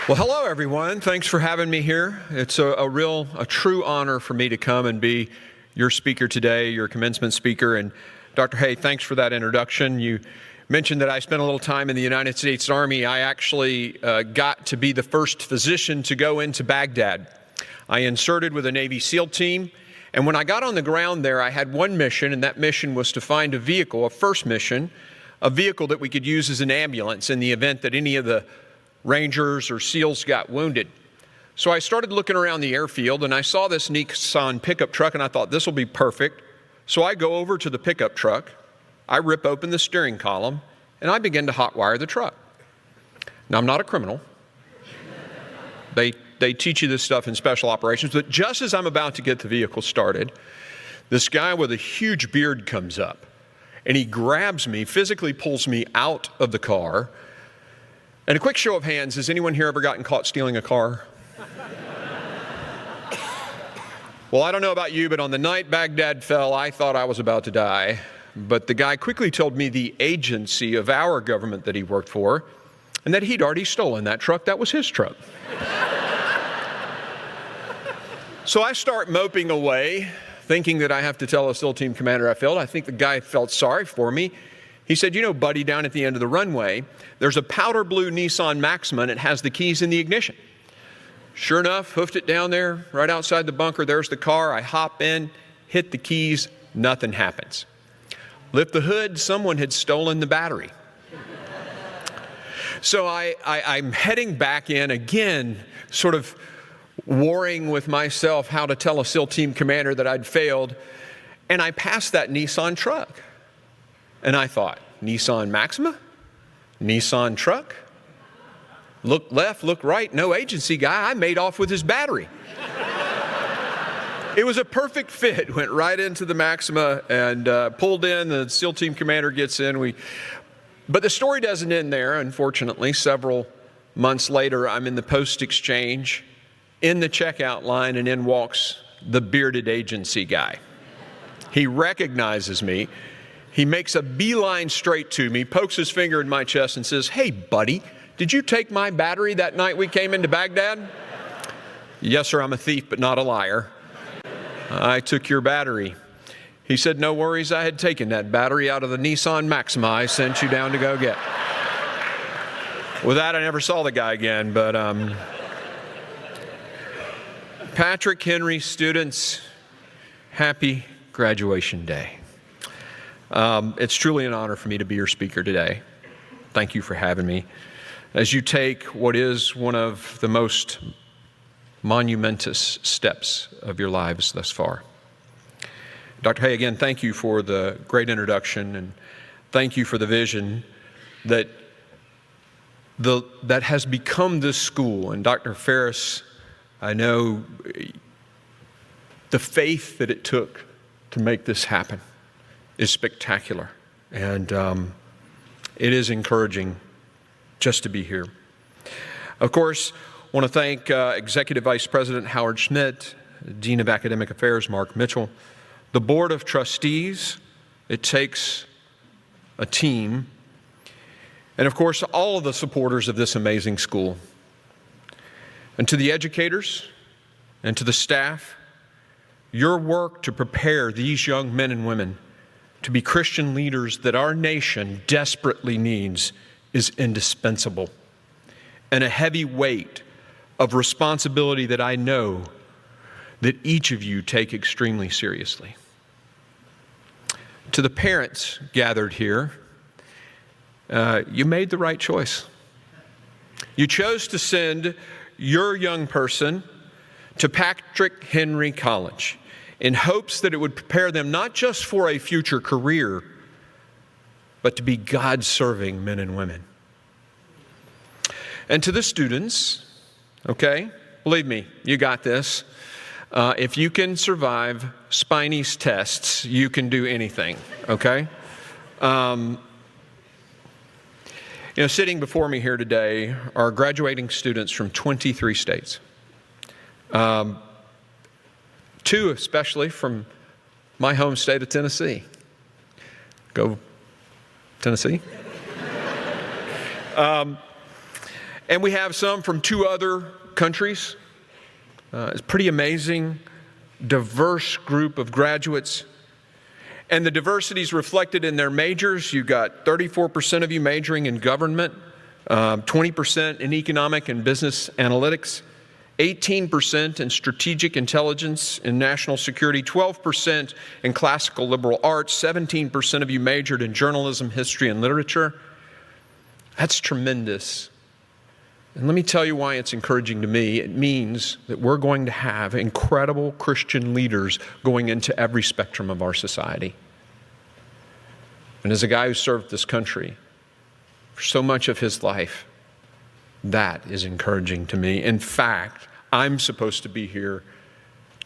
Well, hello, everyone. Thanks for having me here. It's a true honor for me to come and be your speaker today, your commencement speaker. And Dr. Hay, thanks for that introduction. You mentioned that I spent a little time in the United States Army. I actually got to be the first physician to go into Baghdad. I inserted with a Navy SEAL team. And when I got on the ground there, I had one mission, and that mission was to find a vehicle, a first mission, a vehicle that we could use as an ambulance in the event that any of the Rangers or SEALs got wounded. So I started looking around the airfield, and I saw this Nissan pickup truck, and I thought, this will be perfect. So I go over to the pickup truck, I rip open the steering column, and I begin to hotwire the truck. Now, I'm not a criminal. They teach you this stuff in special operations, but just as I'm about to get the vehicle started, this guy with a huge beard comes up, and he grabs me, physically pulls me out of the car. And a quick show of hands, has anyone here ever gotten caught stealing a car? Well, I don't know about you, but on the night Baghdad fell, I thought I was about to die. But the guy quickly told me the agency of our government that he worked for, and that he'd already stolen that truck. That was his truck. So I start moping away, thinking that I have to tell a SEAL team commander I failed. I think the guy felt sorry for me. He said, you know, buddy, down at the end of the runway, there's a powder blue Nissan Maxima, and it has the keys in the ignition. Sure enough, hoofed it down there, right outside the bunker. There's the car. I hop in, hit the keys, nothing happens. Lift the hood, someone had stolen the battery. So I'm heading back in again, sort of warring with myself how to tell a SEAL team commander that I'd failed, and I passed that Nissan truck. And I thought, Nissan Maxima? Nissan truck? Look left, look right, no agency guy. I made off with his battery. It was a perfect fit. Went right into the Maxima and pulled in. The SEAL team commander gets in. But the story doesn't end there, unfortunately. Several months later, I'm in the post exchange, in the checkout line, and in walks the bearded agency guy. He recognizes me. He makes a beeline straight to me, pokes his finger in my chest and says, hey, buddy, did you take my battery that night we came into Baghdad? Yes, sir, I'm a thief, but not a liar. I took your battery. He said, no worries, I had taken that battery out of the Nissan Maxima I sent you down to go get. With that, I never saw the guy again, but Patrick Henry students, happy graduation day. It's truly an honor for me to be your speaker today. Thank you for having me. As you take what is one of the most monumentous steps of your lives thus far. Dr. Hay, again, thank you for the great introduction, and thank you for the vision that has become this school. And Dr. Ferris, I know the faith that it took to make this happen is spectacular, and it is encouraging just to be here. Of course, I want to thank Executive Vice President Howard Schmidt, Dean of Academic Affairs Mark Mitchell, the Board of Trustees. It takes a team, and of course, all of the supporters of this amazing school. And to the educators and to the staff, your work to prepare these young men and women to be Christian leaders that our nation desperately needs is indispensable, and a heavy weight of responsibility that I know that each of you take extremely seriously. To the parents gathered here, you made the right choice. You chose to send your young person to Patrick Henry College in hopes that it would prepare them not just for a future career, but to be God-serving men and women. And to the students, okay, believe me, you got this. If you can survive Spiney's tests, you can do anything, okay? Sitting before me here today are graduating students from 23 states. Two especially from my home state of Tennessee. Go Tennessee. And we have some from 2 other countries. It's pretty amazing, diverse group of graduates. And the diversity is reflected in their majors. You've got 34% of you majoring in government, 20% in economic and business analytics, 18% in strategic intelligence and national security, 12% in classical liberal arts, 17% of you majored in journalism, history, and literature. That's tremendous. And let me tell you why it's encouraging to me. It means that we're going to have incredible Christian leaders going into every spectrum of our society. And as a guy who served this country for so much of his life, that is encouraging to me. In fact, I'm supposed to be here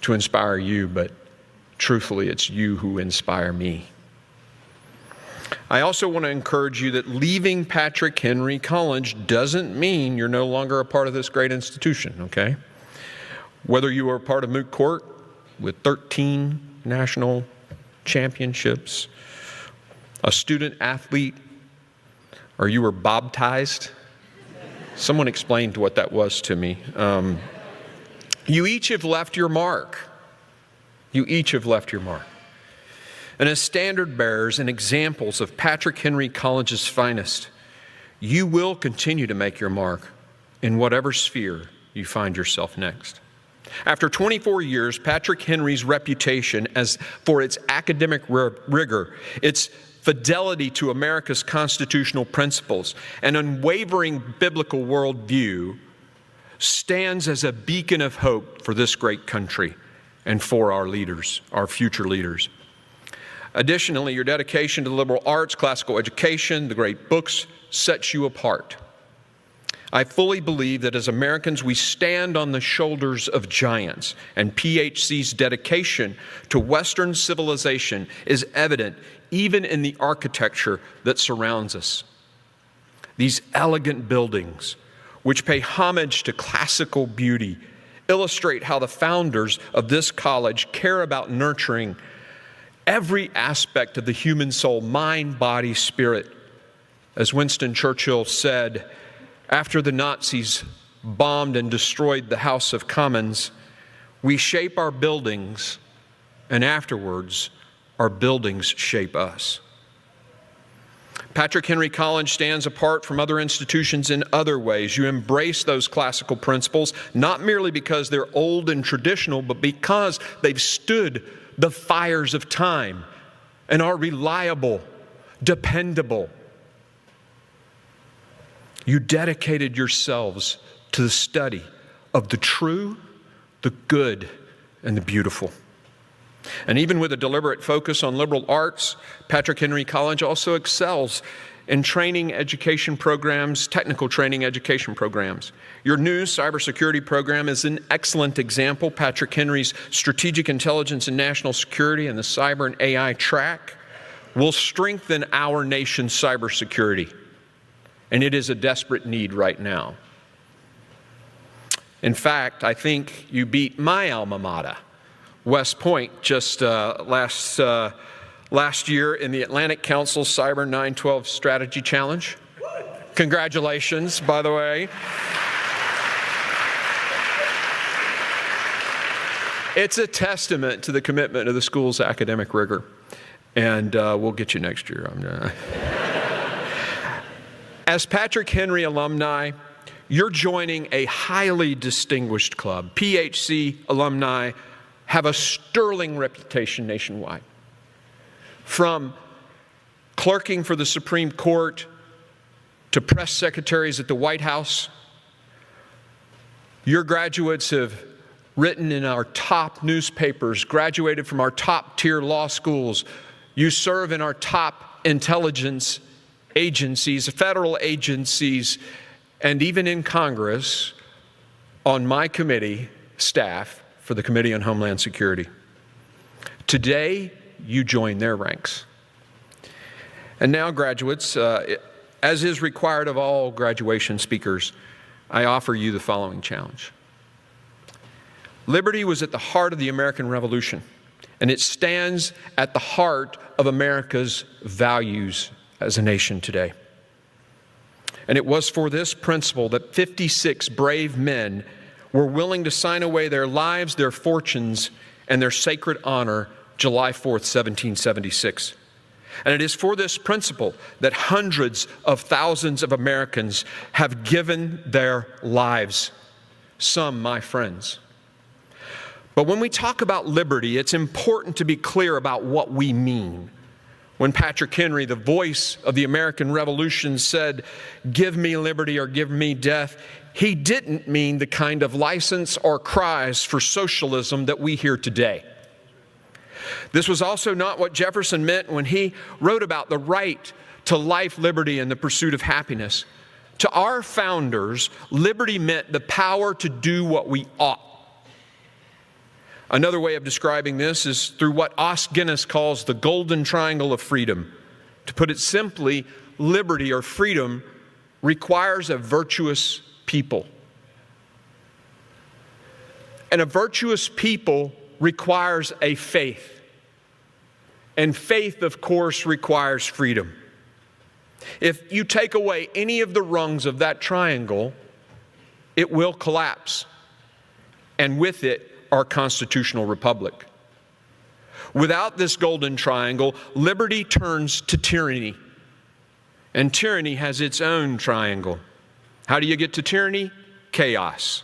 to inspire you, but truthfully, it's you who inspire me. I also want to encourage you that leaving Patrick Henry College doesn't mean you're no longer a part of this great institution, okay? Whether you are a part of Moot Court with 13 national championships, a student athlete, or you were baptized. Someone explained what that was to me. You each have left your mark. You each have left your mark. And as standard bearers and examples of Patrick Henry College's finest, you will continue to make your mark in whatever sphere you find yourself next. After 24 years, Patrick Henry's reputation for its academic rigor, its fidelity to America's constitutional principles, and unwavering biblical worldview stands as a beacon of hope for this great country and for our leaders, our future leaders. Additionally, your dedication to the liberal arts, classical education, the great books sets you apart. I fully believe that as Americans, we stand on the shoulders of giants, and PHC's dedication to Western civilization is evident even in the architecture that surrounds us. These elegant buildings, which pay homage to classical beauty, illustrate how the founders of this college care about nurturing every aspect of the human soul, mind, body, spirit. As Winston Churchill said, after the Nazis bombed and destroyed the House of Commons, we shape our buildings, and afterwards, our buildings shape us. Patrick Henry College stands apart from other institutions in other ways. You embrace those classical principles, not merely because they're old and traditional, but because they've stood the fires of time and are reliable, dependable. You dedicated yourselves to the study of the true, the good, and the beautiful. And even with a deliberate focus on liberal arts, Patrick Henry College also excels in training education programs, technical training education programs. Your new cybersecurity program is an excellent example. Patrick Henry's Strategic Intelligence and National Security and the Cyber and AI track will strengthen our nation's cybersecurity. And it is a desperate need right now. In fact, I think you beat my alma mater, West Point, just last year in the Atlantic Council Cyber 912 Strategy Challenge. Congratulations, by the way. It's a testament to the commitment of the school's academic rigor. And we'll get you next year. As Patrick Henry alumni, you're joining a highly distinguished club. PHC alumni have a sterling reputation nationwide. From clerking for the Supreme Court to press secretaries at the White House, your graduates have written in our top newspapers, graduated from our top tier law schools. You serve in our top intelligence agencies, federal agencies, and even in Congress on my committee staff for the Committee on Homeland Security. Today, you join their ranks. And now, graduates, as is required of all graduation speakers, I offer you the following challenge. Liberty was at the heart of the American Revolution, and it stands at the heart of America's values as a nation today. And it was for this principle that 56 brave men were willing to sign away their lives, their fortunes, and their sacred honor July 4th, 1776. And it is for this principle that hundreds of thousands of Americans have given their lives, some my friends. But when we talk about liberty, it's important to be clear about what we mean. When Patrick Henry, the voice of the American Revolution, said, "Give me liberty or give me death," he didn't mean the kind of license or cries for socialism that we hear today. This was also not what Jefferson meant when he wrote about the right to life, liberty, and the pursuit of happiness. To our founders, liberty meant the power to do what we ought. Another way of describing this is through what Os Guinness calls the golden triangle of freedom. To put it simply, liberty or freedom requires a virtuous people. And a virtuous people requires a faith. And faith, of course, requires freedom. If you take away any of the rungs of that triangle, it will collapse. And with it, our constitutional republic. Without this golden triangle, liberty turns to tyranny. And tyranny has its own triangle. How do you get to tyranny? Chaos.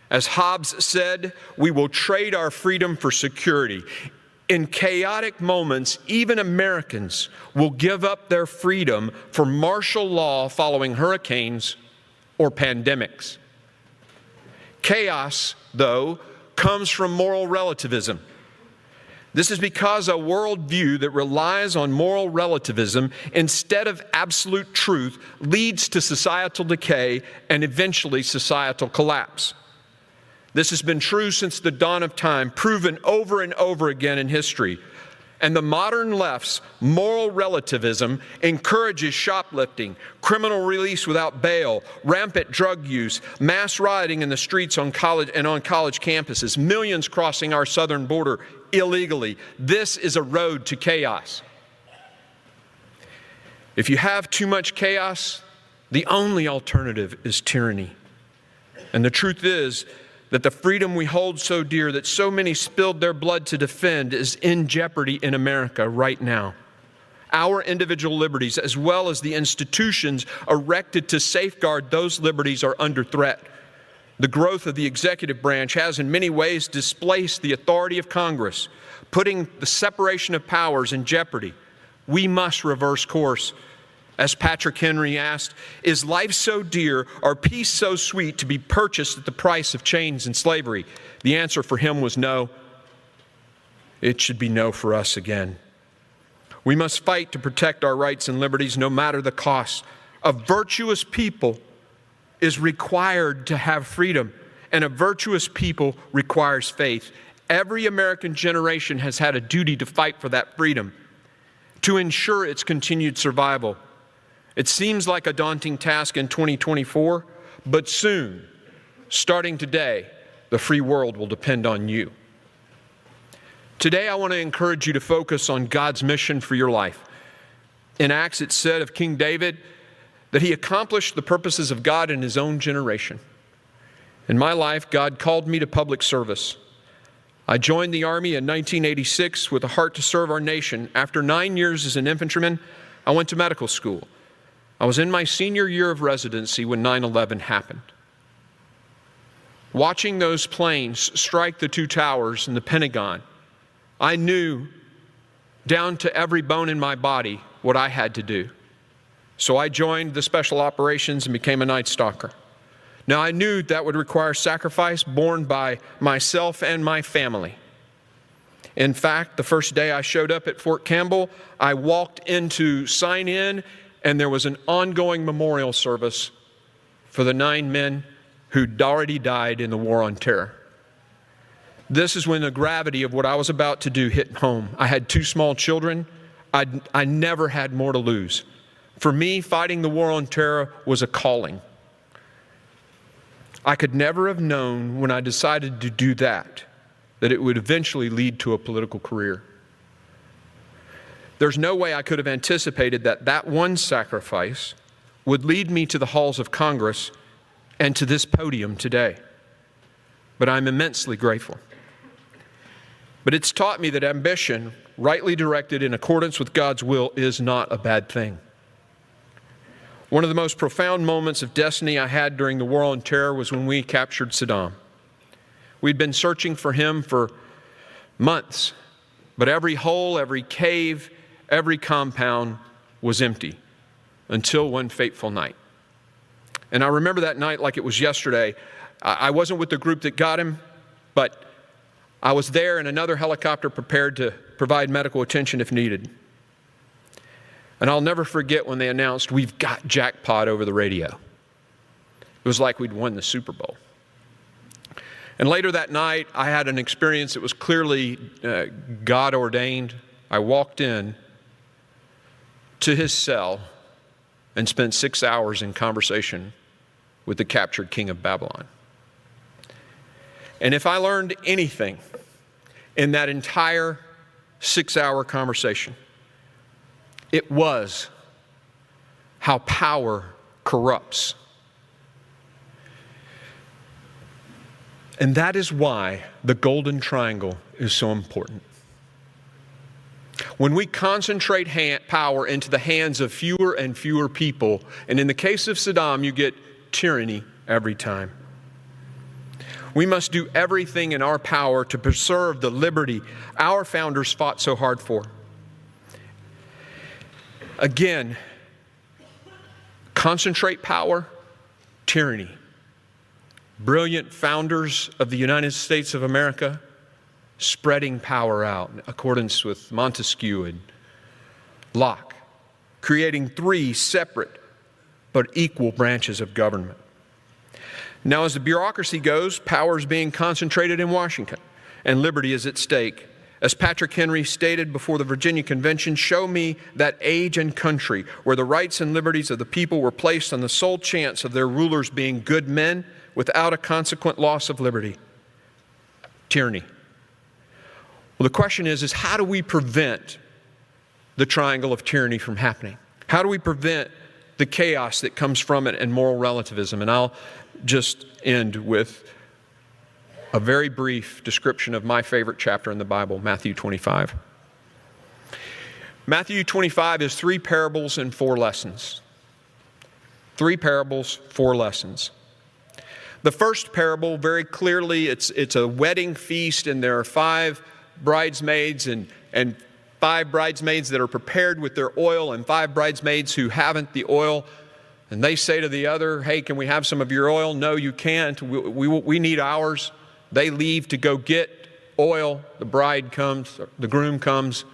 As Hobbes said, we will trade our freedom for security. In chaotic moments, even Americans will give up their freedom for martial law following hurricanes or pandemics. Chaos, though, comes from moral relativism. This is because a worldview that relies on moral relativism instead of absolute truth leads to societal decay and eventually societal collapse. This has been true since the dawn of time, proven over and over again in history. And the modern left's moral relativism encourages shoplifting, criminal release without bail, rampant drug use, mass rioting in the streets on college campuses, millions crossing our southern border illegally. This is a road to chaos. If you have too much chaos, the only alternative is tyranny. And the truth is that the freedom we hold so dear, that so many spilled their blood to defend, is in jeopardy in America right now. Our individual liberties, as well as the institutions erected to safeguard those liberties, are under threat. The growth of the executive branch has in many ways displaced the authority of Congress, putting the separation of powers in jeopardy. We must reverse course. As Patrick Henry asked, "Is life so dear or peace so sweet to be purchased at the price of chains and slavery?" The answer for him was no. It should be no for us again. We must fight to protect our rights and liberties no matter the cost. A virtuous people is required to have freedom, and a virtuous people requires faith. Every American generation has had a duty to fight for that freedom, to ensure its continued survival. It seems like a daunting task in 2024, but soon, starting today, the free world will depend on you. Today, I want to encourage you to focus on God's mission for your life. In Acts, it said of King David that he accomplished the purposes of God in his own generation. In my life, God called me to public service. I joined the Army in 1986 with a heart to serve our nation. After 9 years as an infantryman, I went to medical school. I was in my senior year of residency when 9/11 happened. Watching those planes strike the two towers in the Pentagon, I knew down to every bone in my body what I had to do. So I joined the Special Operations and became a Night Stalker. Now I knew that would require sacrifice borne by myself and my family. In fact, the first day I showed up at Fort Campbell, I walked in to sign in, and there was an ongoing memorial service for the 9 men who'd already died in the War on Terror. This is when the gravity of what I was about to do hit home. I had 2 small children. I never had more to lose. For me, fighting the War on Terror was a calling. I could never have known when I decided to do that it would eventually lead to a political career. There's no way I could have anticipated that one sacrifice would lead me to the halls of Congress and to this podium today. But I'm immensely grateful. But it's taught me that ambition, rightly directed in accordance with God's will, is not a bad thing. One of the most profound moments of destiny I had during the war on terror was when we captured Saddam. We'd been searching for him for months, but every hole, every cave, every compound was empty until one fateful night. And I remember that night like it was yesterday. I wasn't with the group that got him, but I was there in another helicopter prepared to provide medical attention if needed. And I'll never forget when they announced, "We've got jackpot," over the radio. It was like we'd won the Super Bowl. And later that night, I had an experience that was clearly God ordained. I walked in to his cell and spent 6 hours in conversation with the captured king of Babylon. And if I learned anything in that entire 6-hour conversation, it was how power corrupts. And that is why the Golden Triangle is so important. When we concentrate power into the hands of fewer and fewer people, and in the case of Saddam, you get tyranny every time. We must do everything in our power to preserve the liberty our founders fought so hard for. Again, concentrate power, tyranny. Brilliant founders of the United States of America spreading power out in accordance with Montesquieu and Locke, creating 3 separate but equal branches of government. Now, as the bureaucracy goes, power is being concentrated in Washington, and liberty is at stake. As Patrick Henry stated before the Virginia Convention, "Show me that age and country where the rights and liberties of the people were placed on the sole chance of their rulers being good men without a consequent loss of liberty." Tyranny. Well, the question is how do we prevent the triangle of tyranny from happening? How do we prevent the chaos that comes from it and moral relativism? And I'll just end with a very brief description of my favorite chapter in the Bible, Matthew 25. Matthew 25 is 3 parables and 4 lessons. 3 parables, 4 lessons. The first parable, very clearly, it's a wedding feast, and there are 5 bridesmaids and 5 bridesmaids that are prepared with their oil and 5 bridesmaids who haven't the oil. And they say to the other, "Hey, can we have some of your oil?" "No, you can't. We need ours." They leave to go get oil. The bride comes, the groom comes,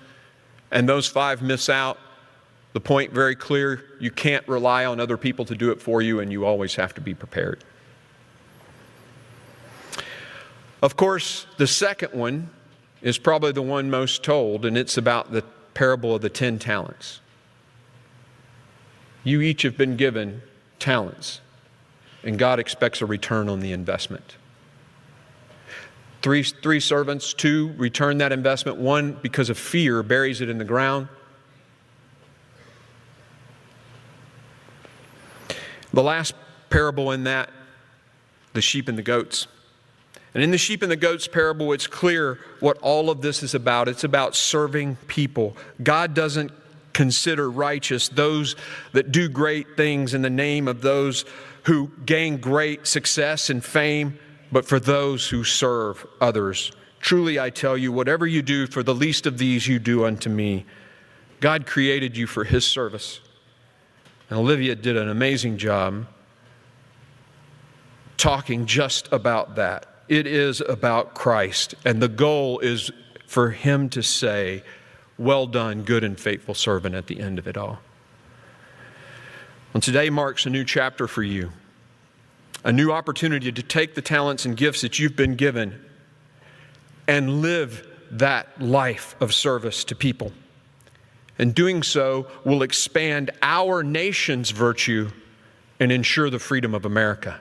and those 5 miss out. The point very clear: you can't rely on other people to do it for you, and you always have to be prepared. Of course, the second one is probably the one most told, and it's about the parable of the 10 talents. You each have been given talents, and God expects a return on the investment. Three servants, 2 return that investment. 1, because of fear, buries it in the ground. The last parable in that, the sheep and the goats. And in the sheep and the goats parable, it's clear what all of this is about. It's about serving people. God doesn't consider righteous those that do great things in the name of those who gain great success and fame, but for those who serve others. Truly, I tell you, whatever you do for the least of these, you do unto me. God created you for His service. And Olivia did an amazing job talking just about that. It is about Christ, and the goal is for Him to say, "Well done, good and faithful servant," at the end of it all. And today marks a new chapter for you, a new opportunity to take the talents and gifts that you've been given and live that life of service to people. And doing so will expand our nation's virtue and ensure the freedom of America.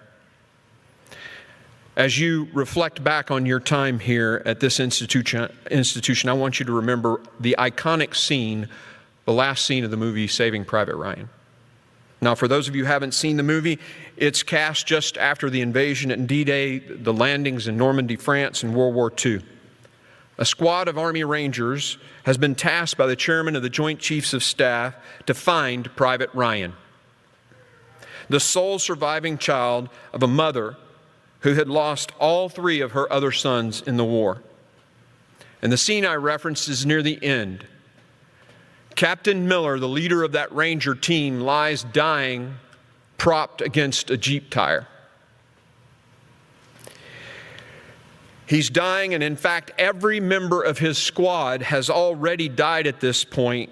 As you reflect back on your time here at this institution, I want you to remember the iconic scene, the last scene of the movie Saving Private Ryan. Now, for those of you who haven't seen the movie, it's cast just after the invasion at D-Day, the landings in Normandy, France, in World War II. A squad of Army Rangers has been tasked by the chairman of the Joint Chiefs of Staff to find Private Ryan, the sole surviving child of a mother who had lost all three of her other sons in the war. And the scene I referenced is near the end. Captain Miller, the leader of that Ranger team, lies dying, propped against a Jeep tire. He's dying, and in fact, every member of his squad has already died at this point,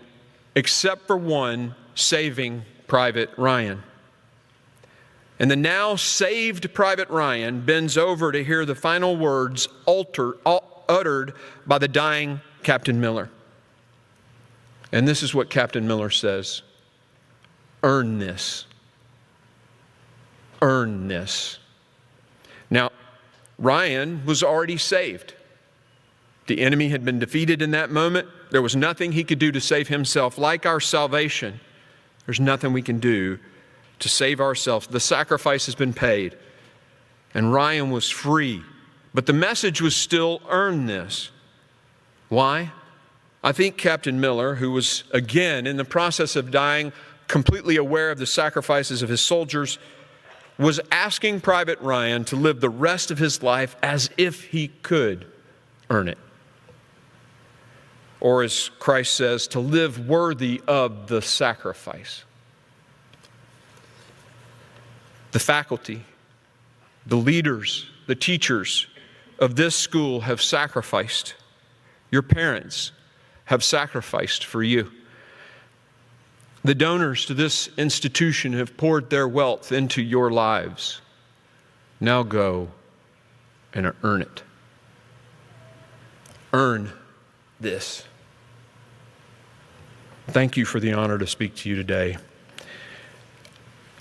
except for one, saving Private Ryan. And the now saved Private Ryan bends over to hear the final words uttered by the dying Captain Miller. And this is what Captain Miller says: "Earn this. Earn this." Now, Ryan was already saved. The enemy had been defeated in that moment. There was nothing he could do to save himself. Like our salvation, there's nothing we can do to save ourselves. The sacrifice has been paid, and Ryan was free. But the message was still, earn this. Why? I think Captain Miller, who was again in the process of dying, completely aware of the sacrifices of his soldiers, was asking Private Ryan to live the rest of his life as if he could earn it. Or as Christ says, to live worthy of the sacrifice. The faculty, the leaders, the teachers of this school have sacrificed. Your parents have sacrificed for you. The donors to this institution have poured their wealth into your lives. Now go and earn it. Earn this. Thank you for the honor to speak to you today.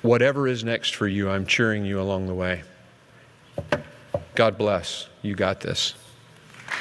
Whatever is next for you, I'm cheering you along the way. God bless. You got this.